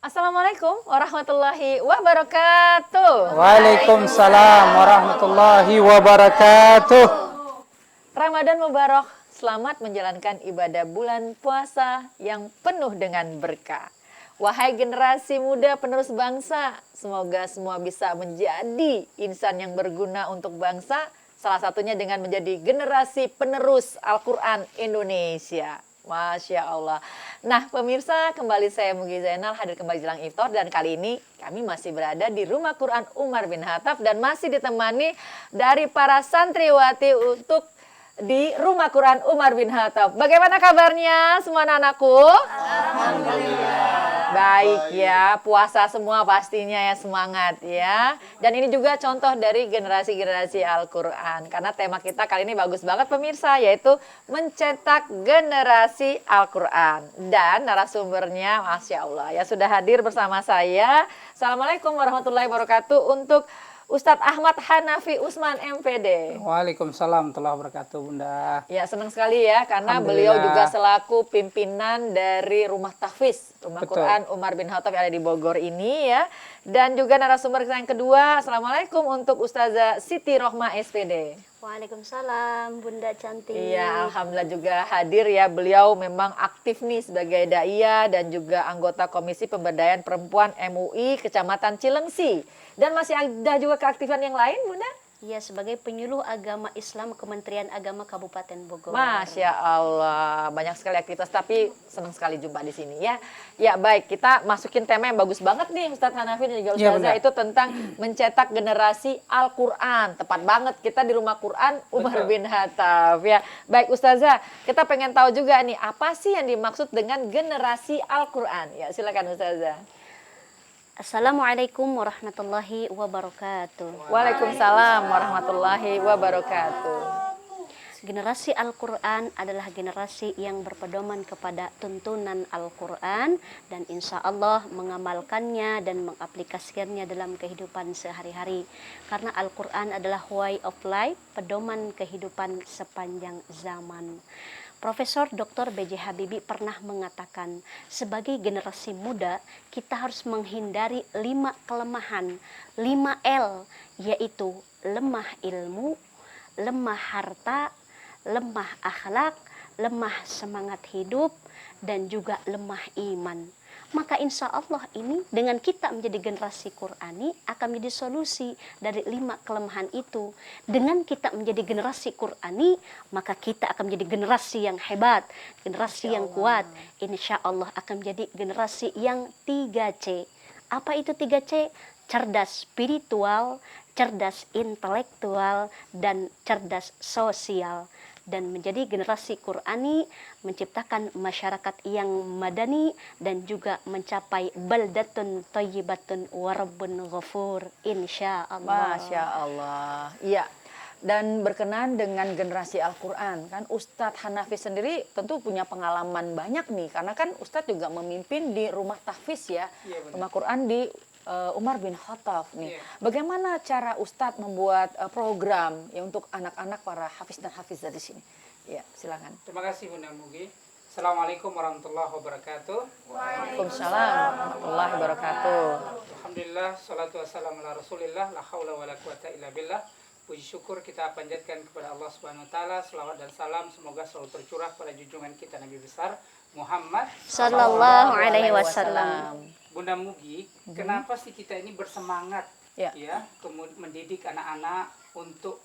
Assalamualaikum warahmatullahi wabarakatuh. Waalaikumsalam warahmatullahi wabarakatuh. Ramadan Mubarak, selamat menjalankan ibadah bulan puasa yang penuh dengan berkah. Wahai generasi muda penerus bangsa, semoga semua bisa menjadi insan yang berguna untuk bangsa, salah satunya dengan menjadi generasi penerus Al-Quran Indonesia. Masya Allah. Nah pemirsa, kembali saya Mugi Zainal hadir kembali jelang iftar, dan kali ini kami masih berada di Rumah Quran Umar bin Khattab dan masih ditemani dari para santriwati untuk di Rumah Quran Umar bin Khattab. Bagaimana kabarnya semua anak-anakku? Alhamdulillah. Baik ya, puasa semua pastinya ya, semangat ya. Dan ini juga contoh dari generasi-generasi Al-Quran. Karena tema kita kali ini bagus banget pemirsa, yaitu mencetak generasi Al-Quran. Dan narasumbernya Masya Allah ya sudah hadir bersama saya. Assalamualaikum warahmatullahi wabarakatuh untuk Ustadz Ahmad Hanafi Usman MPD. Waalaikumsalam warahmatullahi wabarakatuh, Bunda. Ya, senang sekali ya karena beliau juga selaku pimpinan dari Rumah Tahfiz Rumah Quran Umar bin Khattab yang ada di Bogor ini ya. Dan juga narasumber kita yang kedua, Assalamualaikum untuk Ustazah Siti Rohmah SPD. Waalaikumsalam, Bunda cantik. Iya, alhamdulillah juga hadir ya. Beliau memang aktif nih sebagai daiyah dan juga anggota Komisi Pemberdayaan Perempuan MUI Kecamatan Cilengsi. Dan masih ada juga keaktifan yang lain, Bunda? Iya, sebagai penyuluh agama Islam Kementerian Agama Kabupaten Bogor. Masya Allah, banyak sekali aktivitas, tapi senang sekali jumpa di sini ya. Ya baik, kita masukin tema yang bagus banget nih Ustadz Hanafi dan juga Ustazah, itu tentang mencetak generasi Al-Quran. Tepat banget, kita di Rumah Quran Umar bin Khattab ya. Baik Ustazah, kita pengen tahu juga nih, apa sih yang dimaksud dengan generasi Al-Quran? Ya silakan Ustazah. Assalamualaikum warahmatullahi wabarakatuh. Waalaikumsalam warahmatullahi wabarakatuh. Generasi Al-Quran adalah generasi yang berpedoman kepada tuntunan Al-Quran dan insya Allah mengamalkannya dan mengaplikasikannya dalam kehidupan sehari-hari. Karena Al-Quran adalah way of life, pedoman kehidupan sepanjang zaman. Profesor Dr. B.J. Habibie pernah mengatakan, sebagai generasi muda kita harus menghindari 5 kelemahan, 5 L, yaitu lemah ilmu, lemah harta, lemah akhlak, lemah semangat hidup, dan juga lemah iman. Maka insya Allah ini dengan kita menjadi generasi Qurani akan menjadi solusi dari 5 kelemahan itu. Dengan kita menjadi generasi Qurani, maka kita akan menjadi generasi yang hebat, generasi yang kuat. Insya Allah akan menjadi generasi yang 3C. Apa itu 3C? Cerdas spiritual, cerdas intelektual, dan cerdas sosial. Dan menjadi generasi Qurani menciptakan masyarakat yang madani dan juga mencapai baldatun thayyibatun warabbun ghafur insya Allah. Masya Allah. Iya. Dan berkenan dengan generasi Al-Quran kan, Ustadz Hanafi sendiri tentu punya pengalaman banyak nih, karena kan Ustadz juga memimpin di Rumah Tahfiz ya, Rumah Quran di Umar bin Khattab nih. Bagaimana cara Ustadz membuat program ya untuk anak-anak para hafiz dan hafizah di sini? Ya, silakan. Terima kasih Bunda Mugi. Assalamualaikum warahmatullahi wabarakatuh. Waalaikumsalam warahmatullahi wabarakatuh. Alhamdulillah, salatu wassalamu ala Rasulillah, la haula wala quwata illa billah. Puji syukur kita panjatkan kepada Allah Subhanahu wa taala. Selawat dan salam semoga selalu tercurah pada junjungan kita Nabi besar Muhammad sallallahu alaihi wasallam. Bunda Mugi, kenapa sih kita ini bersemangat ya mendidik anak-anak untuk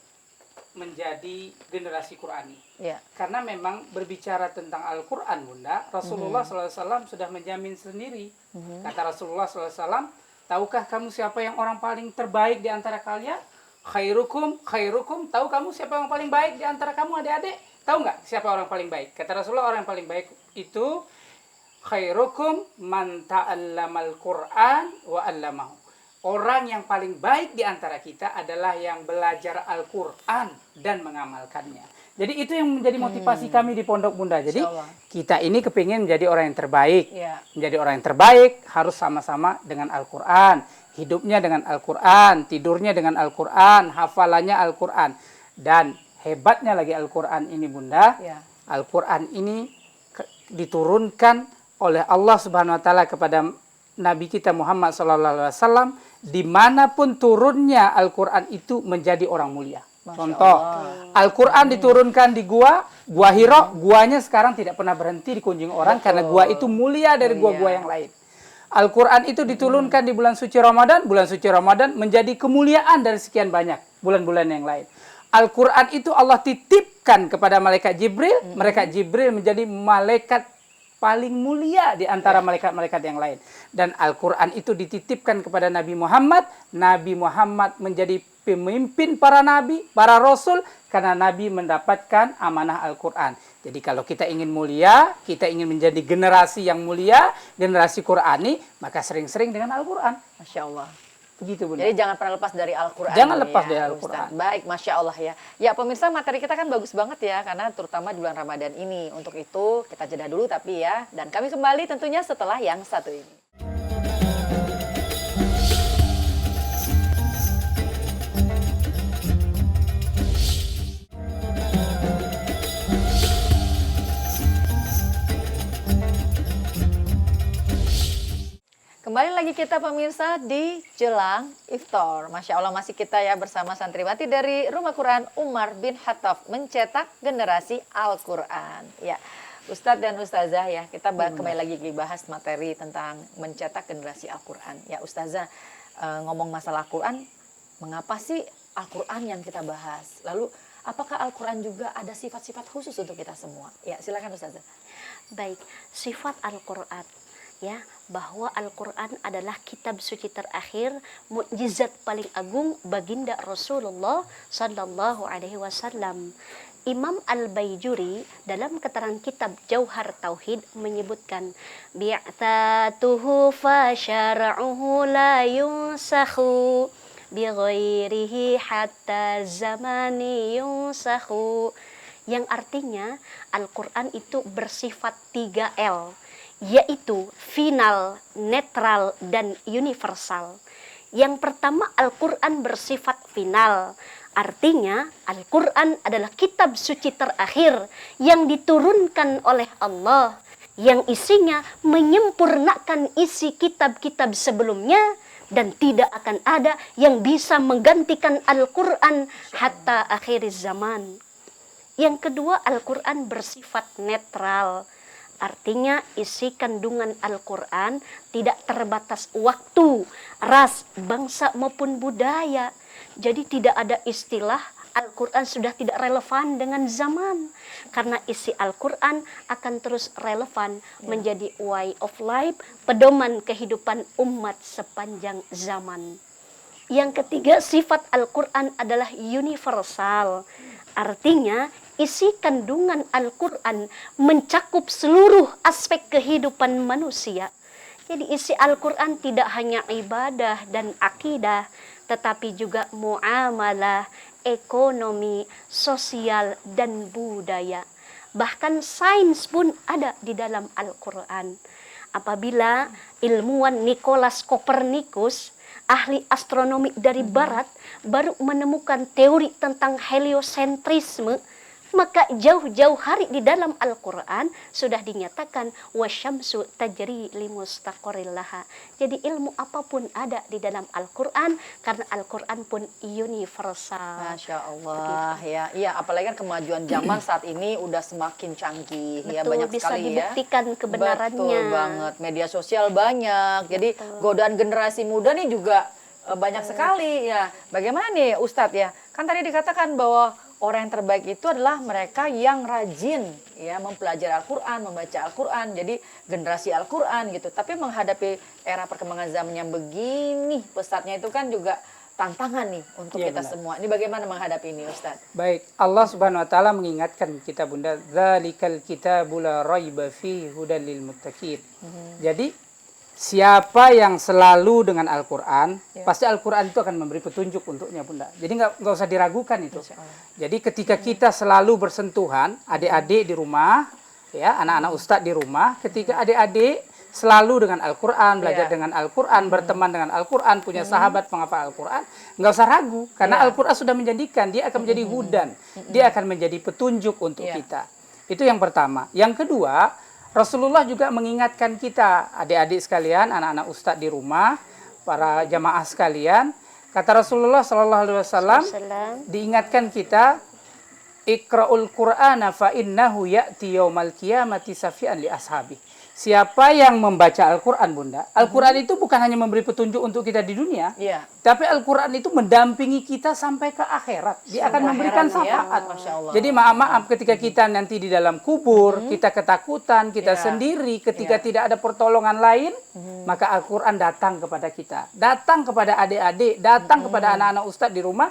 menjadi generasi Qurani? Ya. Karena memang berbicara tentang Al-Quran, Bunda, Rasulullah SAW sudah menjamin sendiri. Kata Rasulullah SAW, tahukah kamu siapa yang orang paling terbaik di antara kalian? Khairukum, khairukum. Tahu kamu siapa yang paling baik di antara kamu adik-adik? Tahu nggak siapa orang paling baik? Kata Rasulullah, orang yang paling baik itu khairukum man ta'allamal Qur'an wa 'allamahu. Orang yang paling baik di antara kita adalah yang belajar Al-Qur'an dan mengamalkannya. Jadi itu yang menjadi motivasi kami di Pondok Bunda. Jadi kita ini kepingin menjadi orang yang terbaik. Menjadi orang yang terbaik harus sama-sama dengan Al-Qur'an. Hidupnya dengan Al-Qur'an, tidurnya dengan Al-Qur'an, hafalannya Al-Qur'an. Dan hebatnya lagi Al-Qur'an ini Bunda, Al-Qur'an ini diturunkan oleh Allah Subhanahu wa taala kepada Nabi kita Muhammad SAW, dimanapun turunnya Al-Quran itu menjadi orang mulia. Contoh, Al-Quran diturunkan di gua Hiro, guanya sekarang tidak pernah berhenti dikunjungi orang karena gua itu mulia dari gua-gua yang lain. Al-Quran itu diturunkan di bulan suci Ramadan menjadi kemuliaan dari sekian banyak bulan-bulan yang lain. Al-Quran itu Allah titipkan kepada malaikat Jibril, malaikat Jibril menjadi malaikat paling mulia di antara malaikat-malaikat yang lain. Dan Al-Quran itu dititipkan kepada Nabi Muhammad menjadi pemimpin para nabi, para rasul, karena Nabi mendapatkan amanah Al-Quran. Jadi kalau kita ingin mulia, kita ingin menjadi generasi yang mulia, generasi Qurani, maka sering-sering dengan Al-Quran. Masya Allah. Begitu, Bunda. Jadi jangan pernah lepas dari Al-Quran. Jangan ya, lepas dari Al-Quran. Ustaz. Baik, Masya Allah ya. Ya pemirsa, materi kita kan bagus banget ya, karena terutama di bulan Ramadan ini. Untuk itu kita jeda dulu tapi ya. Dan kami kembali tentunya setelah yang satu ini. Kembali lagi kita pemirsa di Jelang Iftar. Masya Allah masih kita ya bersama santriwati dari Rumah Quran Umar bin Khattab mencetak generasi Al-Quran. Ya, Ustadz dan Ustazah ya, kita kembali lagi bahas materi tentang mencetak generasi Al-Quran. Ya Ustazah, ngomong masalah Al-Quran, mengapa sih Al-Quran yang kita bahas? Lalu apakah Al-Quran juga ada sifat-sifat khusus untuk kita semua? Ya silakan Ustazah. Baik, sifat Al-Quran. Ya, bahwa Al-Quran adalah kitab suci terakhir, mukjizat paling agung baginda Rasulullah Sallallahu Alaihi Wasallam. Imam Al-Baijuri dalam keterangan kitab Jauhar Tauhid menyebutkan bi'tatuhu fa syara'uhu la yunsakhu bi ghairihi hatta zamani yunsakhu, yang artinya Al-Quran itu bersifat 3L, yaitu final, netral, dan universal. Yang pertama, Al-Quran bersifat final. Artinya, Al-Quran adalah kitab suci terakhir yang diturunkan oleh Allah, yang isinya menyempurnakan isi kitab-kitab sebelumnya, dan tidak akan ada yang bisa menggantikan Al-Quran hatta akhir zaman. Yang kedua, Al-Quran bersifat netral. Artinya isi kandungan Al-Quran tidak terbatas waktu, ras, bangsa maupun budaya. Jadi tidak ada istilah Al-Quran sudah tidak relevan dengan zaman. Karena isi Al-Quran akan terus relevan menjadi way of life, pedoman kehidupan umat sepanjang zaman. Yang ketiga, sifat Al-Quran adalah universal. Artinya isi kandungan Al-Quran mencakup seluruh aspek kehidupan manusia. Jadi isi Al-Quran tidak hanya ibadah dan akidah, tetapi juga muamalah, ekonomi, sosial, dan budaya. Bahkan sains pun ada di dalam Al-Quran. Apabila ilmuwan Nicholas Copernicus, ahli astronomi dari barat, baru menemukan teori tentang heliosentrisme, maka jauh-jauh hari di dalam Al-Quran sudah dinyatakan wasyamsu tajri limustaqarril laha. Jadi ilmu apapun ada di dalam Al-Quran karena Al-Quran pun universal. Masya Allah ya, iya apalagi kan kemajuan zaman saat ini udah semakin canggih. Betul, ya banyak bisa sekali dibuktikan ya. kebenarannya. Betul banget, media sosial banyak. Jadi godaan generasi muda nih juga banyak sekali ya. Bagaimana nih Ustadz ya? Kan tadi dikatakan bahwa orang yang terbaik itu adalah mereka yang rajin ya mempelajari Al-Quran, membaca Al-Quran, jadi generasi Al-Quran gitu. Tapi menghadapi era perkembangan zaman yang begini pesatnya itu kan juga tantangan nih untuk kita benar. semua. Ini bagaimana menghadapi ini Ustaz? Baik, Allah Subhanahu wa taala mengingatkan kita Bunda, dzalikal kitabul la raiba fihi hudal lil muttaqin. Jadi siapa yang selalu dengan Al-Quran, pasti Al-Quran itu akan memberi petunjuk untuknya Bunda. Jadi nggak usah diragukan itu. Jadi ketika kita selalu bersentuhan, adik-adik di rumah, ya anak-anak ustadz di rumah, ketika adik-adik selalu dengan Al-Quran, belajar dengan Al-Quran, berteman dengan Al-Quran, punya sahabat penghafal Al-Quran, nggak usah ragu. Karena Al-Quran sudah menjadikan, dia akan menjadi hudan. Dia akan menjadi petunjuk untuk kita. Itu yang pertama. Yang kedua, Rasulullah juga mengingatkan kita, adik-adik sekalian, anak-anak ustadz di rumah, para jamaah sekalian. Kata Rasulullah Sallallahu Alaihi Wasallam, diingatkan kita, Iqra'ul Qur'ana fa innahu ya'ti yaumal qiyamati safian li ashabi. Siapa yang membaca Al-Quran, Bunda? Al-Quran itu bukan hanya memberi petunjuk untuk kita di dunia, tapi Al-Quran itu mendampingi kita sampai ke akhirat. Dia akan memberikan syafaat. Jadi maaf ketika kita nanti di dalam kubur, kita ketakutan, kita sendiri, ketika tidak ada pertolongan lain, maka Al-Quran datang kepada kita. Datang kepada adik-adik, datang kepada anak-anak ustadz di rumah.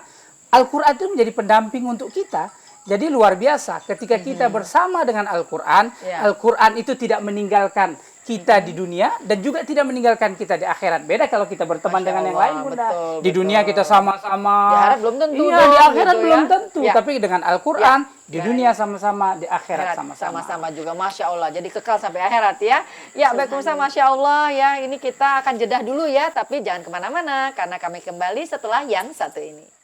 Al-Quran itu menjadi pendamping untuk kita. Jadi luar biasa ketika kita bersama dengan Al-Quran, Al-Quran itu tidak meninggalkan kita di dunia dan juga tidak meninggalkan kita di akhirat. Beda kalau kita berteman dengan yang lain, Bunda. Di dunia kita sama-sama. Di akhirat belum tentu. Iya, di akhirat gitu belum ya. tentu. Tapi dengan Al-Quran, di dunia sama-sama, di akhirat sama-sama. Sama-sama juga, Masya Allah. Jadi kekal sampai akhirat ya. Ya, baik pemirsa, Masya Allah ya. Ini kita akan jedah dulu ya, tapi jangan kemana-mana karena kami kembali setelah yang satu ini.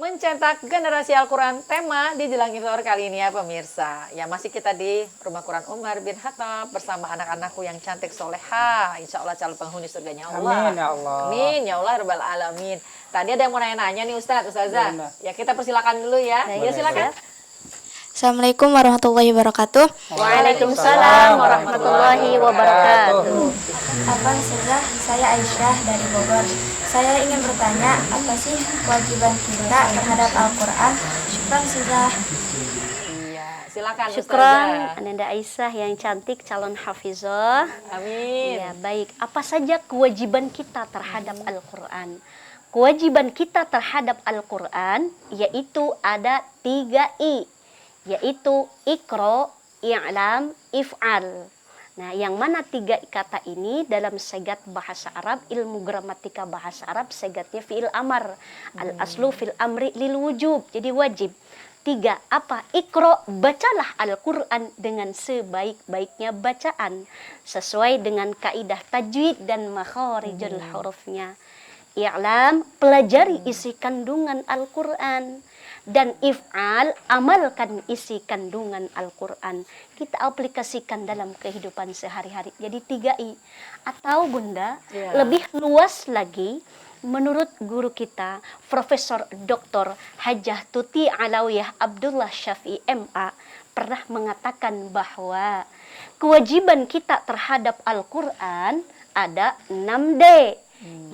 Mencetak generasi Al-Quran, tema di Jelang Iftar kali ini ya pemirsa. Ya masih kita di Rumah Quran Umar bin Khattab bersama anak-anakku yang cantik soleha. Insya Allah calon penghuni surganya Allah. Amin ya Allah. Amin ya Allah Rabbal Alamin. Tadi ada yang mau nanya-nanya nih Ustadz, Ustazah. Ya kita persilakan dulu ya. Ya silakan. Assalamualaikum warahmatullahi wabarakatuh. Waalaikumsalam warahmatullahi wabarakatuh. Abang Ustazah, saya Aisyah dari Bogor. Saya ingin bertanya, apa sih kewajiban kita terhadap Al-Quran? Syukran Ustazah. Iya, silakan Syukran Ustazah. Ananda Aisyah yang cantik calon hafizah. Amin. Ya, baik. Apa saja kewajiban kita terhadap Al-Quran? Kewajiban kita terhadap Al-Quran yaitu ada 3 I, yaitu Iqra, I'lam, If'al. Nah, yang mana 3 kata ini dalam segat bahasa Arab, ilmu gramatika bahasa Arab, segatnya fi'il amar. Al-aslu fil amri lil wujub, jadi wajib. 3, apa? Iqra, bacalah Al-Quran dengan sebaik-baiknya bacaan, sesuai dengan kaidah tajwid dan makharijul hurufnya. I'lam, pelajari isi kandungan Al-Quran. Dan if'al, amalkan isi kandungan Al-Quran. Kita aplikasikan dalam kehidupan sehari-hari. Jadi 3 I. Atau Bunda, lebih luas lagi, menurut guru kita, Profesor Dr. Hajjah Tuti Alawiyah Abdullah Syafi'i MA, pernah mengatakan bahwa kewajiban kita terhadap Al-Quran ada 6D.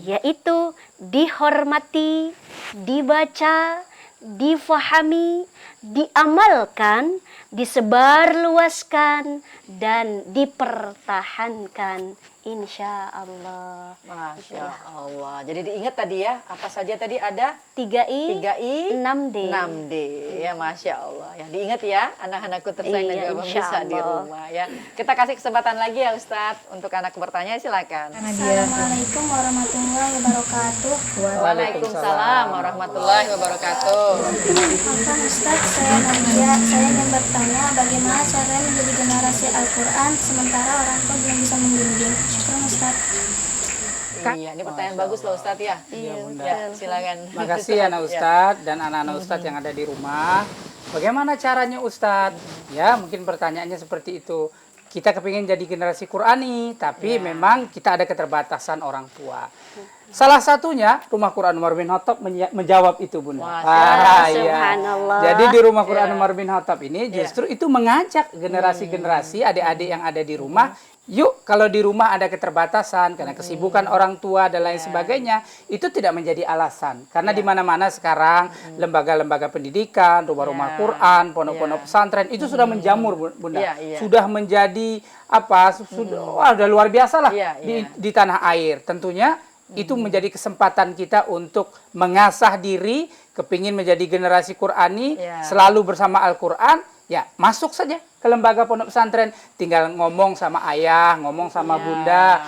Yaitu dihormati, dibaca, difahami, diamalkan, disebarluaskan, dan dipertahankan. Insya Allah. Masya Allah. Jadi diingat tadi ya, apa saja tadi ada? 3 I, 3I, 6D. 6D. Ya Masya Allah. Ya diingat ya, anak-anakku tersayang dan Iya, juga insya pemirsa di Allah. rumah ya. Kita kasih kesempatan lagi ya Ustadz untuk anak bertanya, silakan. Assalamualaikum warahmatullahi wabarakatuh. Waalaikumsalam warahmatullahi wabarakatuh. Abang Ustaz, saya Nadia. Saya ingin bertanya, bagaimana caranya menjadi generasi Al-Quran sementara orang tua belum bisa membimbing? Syukran Ustaz. Iya, ini pertanyaan bagus loh Ustadz ya. Iya, Bunda. Ya, silakan. Makasih anak Ustadz dan anak-anak Ustadz yang ada di rumah. Bagaimana caranya Ustadz? Ya, mungkin pertanyaannya seperti itu. Kita kepingin jadi generasi Qurani, tapi memang kita ada keterbatasan orang tua. Salah satunya Rumah Quran Umar bin Khattab menjawab itu, Bunda. Subhanallah. Jadi di Rumah Quran Umar bin Khattab ini justru itu mengajak generasi-generasi adik-adik yang ada di rumah, yuk kalau di rumah ada keterbatasan karena kesibukan orang tua dan lain sebagainya, itu tidak menjadi alasan. Karena di mana-mana sekarang lembaga-lembaga pendidikan, rumah-rumah Quran, pondok-pondok pesantren itu sudah menjamur, Bunda. Sudah menjadi apa? Sudah udah luar biasa lah di tanah air. Tentunya itu menjadi kesempatan kita untuk mengasah diri, kepingin menjadi generasi Qurani, selalu bersama Al-Quran, ya masuk saja ke lembaga pondok pesantren, tinggal ngomong sama ayah, ngomong sama bunda,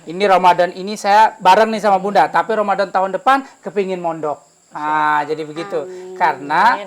ini Ramadan ini saya bareng nih sama bunda, tapi Ramadan tahun depan kepingin mondok. Jadi begitu. Karena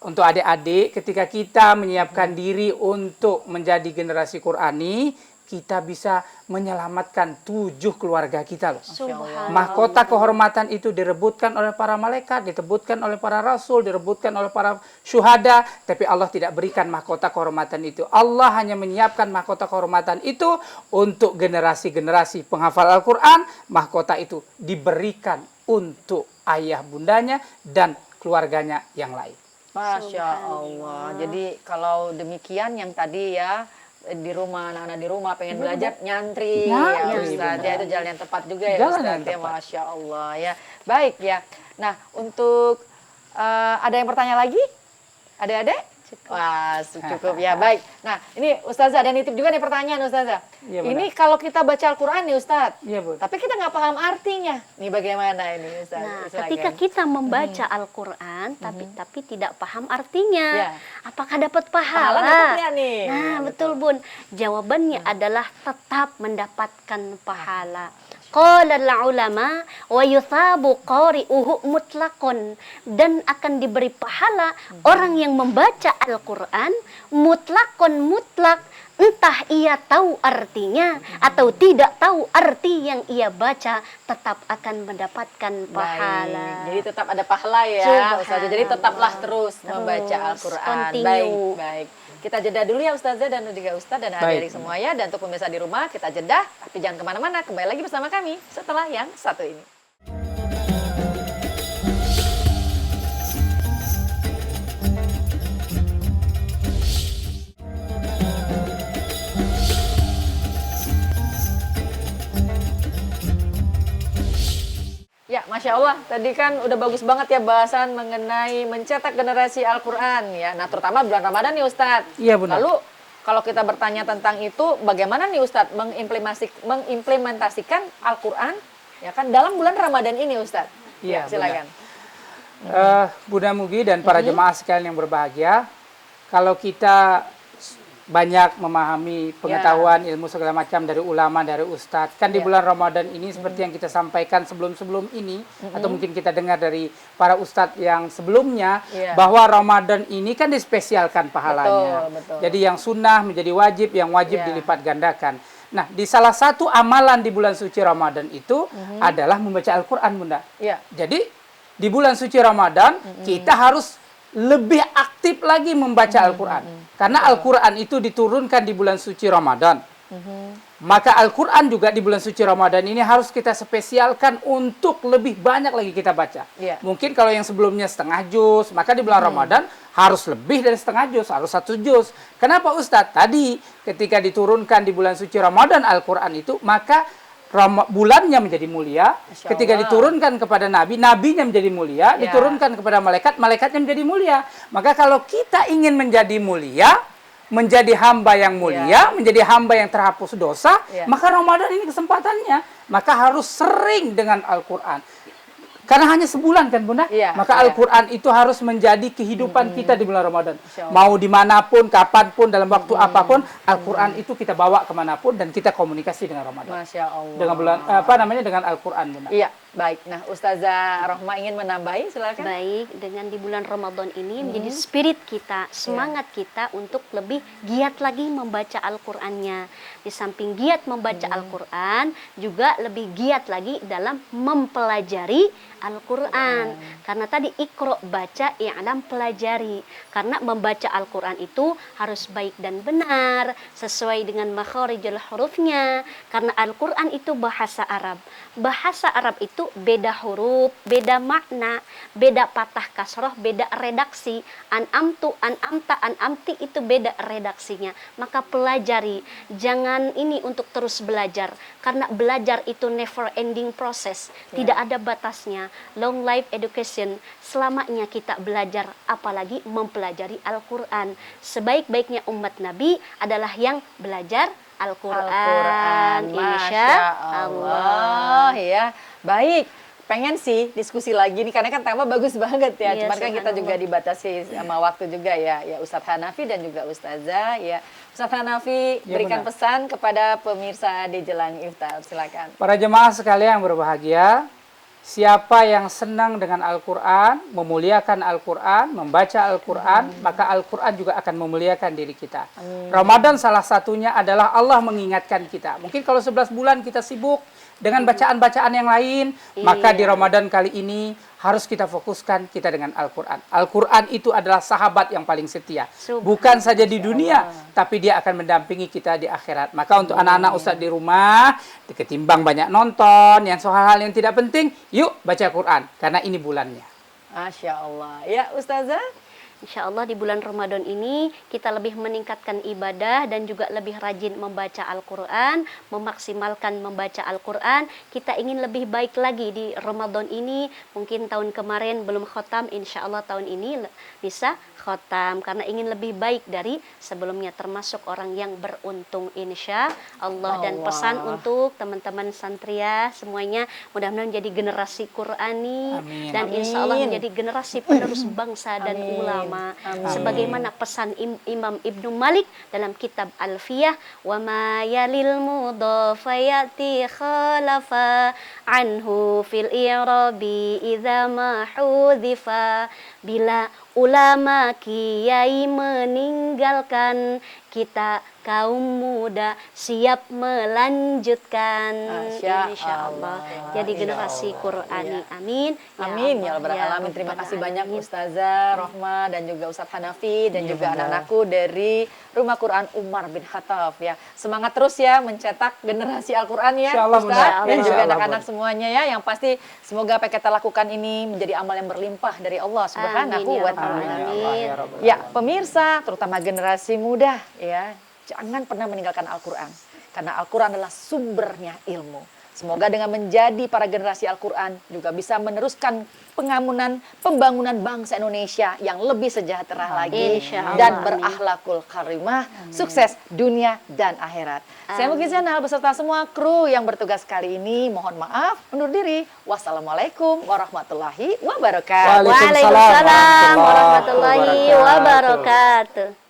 untuk adik-adik, ketika kita menyiapkan diri untuk menjadi generasi Qurani, kita bisa menyelamatkan 7 keluarga kita loh. Subhanallah. Mahkota kehormatan itu direbutkan oleh para malaikat, direbutkan oleh para rasul, direbutkan oleh para syuhada, tapi Allah tidak berikan mahkota kehormatan itu. Allah hanya menyiapkan mahkota kehormatan itu untuk generasi-generasi penghafal Al-Quran. Mahkota itu diberikan untuk ayah bundanya dan keluarganya yang lain. Masya Allah. Jadi kalau demikian yang tadi ya di rumah, anak-anak di rumah pengen belajar nyantri, ya Nyantri, Ustaz. Ya itu jalan yang tepat juga ya Jalan Ustaz. yang Ya tepat. Masya Allah ya. Baik ya. Nah untuk ada yang bertanya lagi? Adik-adik? Wah cukup ya, baik. Nah ini Ustazah ada nitip juga nih pertanyaan Ustazah. Iya, Ini kalau kita baca Al-Quran nih Ustaz, Iya, Bu. tapi kita nggak paham artinya. Nih bagaimana ini Ustaz? Nah, Silakan. ketika kita membaca Al-Quran, tapi tidak paham artinya, Ya. apakah dapat Pahala pahala? dapat nggak nih? Nah, Ya, betul Bun. Jawabannya adalah tetap mendapatkan pahala. Qala al-ulama wa yuthabu qari'uhu mutlaqun, dan akan diberi pahala orang yang membaca Al-Quran mutlaqun, mutlak, entah ia tahu artinya atau tidak tahu arti yang ia baca, tetap akan mendapatkan pahala. Baik. Jadi tetap ada pahala ya Subhanallah. Ustazah. Jadi tetaplah terus membaca Terus, Al-Quran. continue. Baik, baik. Kita jeda dulu ya Ustazah dan juga Ustaz dan adik-adik Baik. semua ya. Dan untuk pemirsa di rumah kita jeda, tapi jangan kemana-mana. Kembali lagi bersama kami setelah yang satu ini. Ya, Masya Allah, tadi kan udah bagus banget ya bahasan mengenai mencetak generasi Al-Quran ya. Nah, terutama bulan Ramadan nih Ustadz. Iya, benar. Lalu, kalau kita bertanya tentang itu, bagaimana nih Ustadz mengimplementasikan Al-Quran ya kan dalam bulan Ramadan ini Ustadz? Iya, silakan. Bunda Mugi dan para jemaah sekalian yang berbahagia, kalau kita banyak memahami pengetahuan ilmu segala macam dari ulama, dari ustadz, kan di bulan Ramadan ini seperti yang kita sampaikan sebelum-sebelum ini, atau mungkin kita dengar dari para ustadz yang sebelumnya, bahwa Ramadan ini kan dispesialkan pahalanya. Betul. Jadi yang sunnah menjadi wajib, yang wajib dilipat gandakan. Nah, di salah satu amalan di bulan suci Ramadan itu adalah membaca Al-Quran, Bunda. Iya. Jadi di bulan suci Ramadan kita harus lebih aktif lagi membaca Al-Quran. Karena Al-Quran itu diturunkan di bulan suci Ramadan. Maka Al-Quran juga di bulan suci Ramadan ini harus kita spesialkan untuk lebih banyak lagi kita baca. Iya. Mungkin kalau yang sebelumnya setengah juz, maka di bulan Ramadan harus lebih dari setengah juz, harus 1 juz. Kenapa Ustadz? Tadi ketika diturunkan di bulan suci Ramadan Al-Quran itu, maka bulannya menjadi mulia. Masya Ketika Allah. diturunkan kepada Nabi, Nabinya menjadi mulia. Ya. Diturunkan kepada malaikat, malaikatnya menjadi mulia. Maka kalau kita ingin menjadi mulia, menjadi hamba yang mulia, menjadi hamba yang terhapus dosa, maka Ramadan ini kesempatannya. Maka harus sering dengan Al-Quran. Karena hanya sebulan kan Bunda? Iya, Maka Al-Quran itu harus menjadi kehidupan kita di bulan Ramadan. Masya Allah. Mau dimanapun, kapanpun, dalam waktu apapun, Al-Quran itu kita bawa kemanapun dan kita komunikasi dengan Ramadan. Masya Allah. Dengan bulan dengan Al-Quran, Bunda. Iya, baik. Nah, Ustazah Rohma ingin menambahi, silakan. Baik, dengan di bulan Ramadan ini menjadi spirit kita, semangat kita untuk lebih giat lagi membaca Al-Qur'annya. Di samping giat membaca Al-Qur'an, juga lebih giat lagi dalam mempelajari Al-Qur'an. Karena tadi ikro, baca, i'lam, pelajari. Karena membaca Al-Qur'an itu harus baik dan benar, sesuai dengan makharijul hurufnya. Karena Al-Qur'an itu bahasa Arab. Bahasa Arab itu beda huruf, beda makna, beda patah kasroh, beda redaksi. An'amtu, an'amta, an'amti itu beda redaksinya. Maka pelajari, jangan ini untuk terus belajar. Karena belajar itu never ending process, tidak ada batasnya. Long life education, selamanya kita belajar, apalagi mempelajari Al-Quran. Sebaik-baiknya umat Nabi adalah yang belajar Al-Quran. Insya Allah. Ya. Baik, pengen sih diskusi lagi nih karena kan tema bagus banget ya. Iya, Cuman kan kita juga subhanallah. dibatasi sama waktu juga ya Ustadz Hanafi dan juga Ustazah ya. Ustadz Hanafi Ya, berikan benar. pesan kepada pemirsa di Jelang Iftar, silakan. Para jemaah sekalian yang berbahagia, siapa yang senang dengan Al-Quran, memuliakan Al-Quran, membaca Al-Quran, maka Al-Quran juga akan memuliakan diri kita. Ramadan salah satunya adalah Allah mengingatkan kita. Mungkin kalau 11 bulan kita sibuk dengan bacaan-bacaan yang lain, maka di Ramadan kali ini harus kita fokuskan kita dengan Al-Quran. Al-Quran itu adalah sahabat yang paling setia. Bukan saja di dunia, tapi dia akan mendampingi kita di akhirat. Maka untuk anak-anak Ustadz di rumah, ketimbang banyak nonton, yang soal hal yang tidak penting, yuk baca Quran. Karena ini bulannya. Masya Allah. Ya Ustazah? Insya Allah di bulan Ramadan ini kita lebih meningkatkan ibadah dan juga lebih rajin membaca Al-Quran, memaksimalkan membaca Al-Quran. Kita ingin lebih baik lagi di Ramadan ini. Mungkin tahun kemarin belum khotam, insya Allah tahun ini bisa khotam karena ingin lebih baik dari sebelumnya, termasuk orang yang beruntung insya Allah. Dan pesan untuk teman-teman santria semuanya, mudah-mudahan jadi generasi Qurani. Amin. Dan insya Allah menjadi generasi penerus bangsa dan ulama. Sebagaimana pesan Imam Ibnu Malik dalam kitab Alfiyah, wa ma yalil mudhafa yati khalafa anhu fil i'rabi idza ma hudhifa. Bila ulama kiai meninggalkan, kita kaum muda siap melanjutkan. Insya Allah jadi generasi Qurani. Amin. Amin ya Rabbal Alamin. Terima kasih banyak Ustazah Rohmah dan juga Ustadz Hanafi dan juga anak-anakku dari Rumah Quran Umar bin Khattab ya. Semangat terus ya mencetak generasi Al-Quran ya Insya Allah, Ustadz dan Insya juga Allah, anak-anak semuanya ya. Yang pasti semoga apa yang kita lakukan ini menjadi amal yang berlimpah dari Allah Subhanahu wa Ta'ala. Ya pemirsa, terutama generasi muda ya, jangan pernah meninggalkan Al-Quran. Karena Al-Quran adalah sumbernya ilmu. Semoga dengan menjadi para generasi Al-Quran juga bisa meneruskan pembangunan bangsa Indonesia yang lebih sejahtera lagi dan berakhlakul karimah, sukses dunia dan akhirat. Saya Mugi Zainal beserta semua kru yang bertugas kali ini mohon maaf undur diri. Wassalamualaikum warahmatullahi wabarakatuh. Waalaikumsalam warahmatullahi wabarakatuh.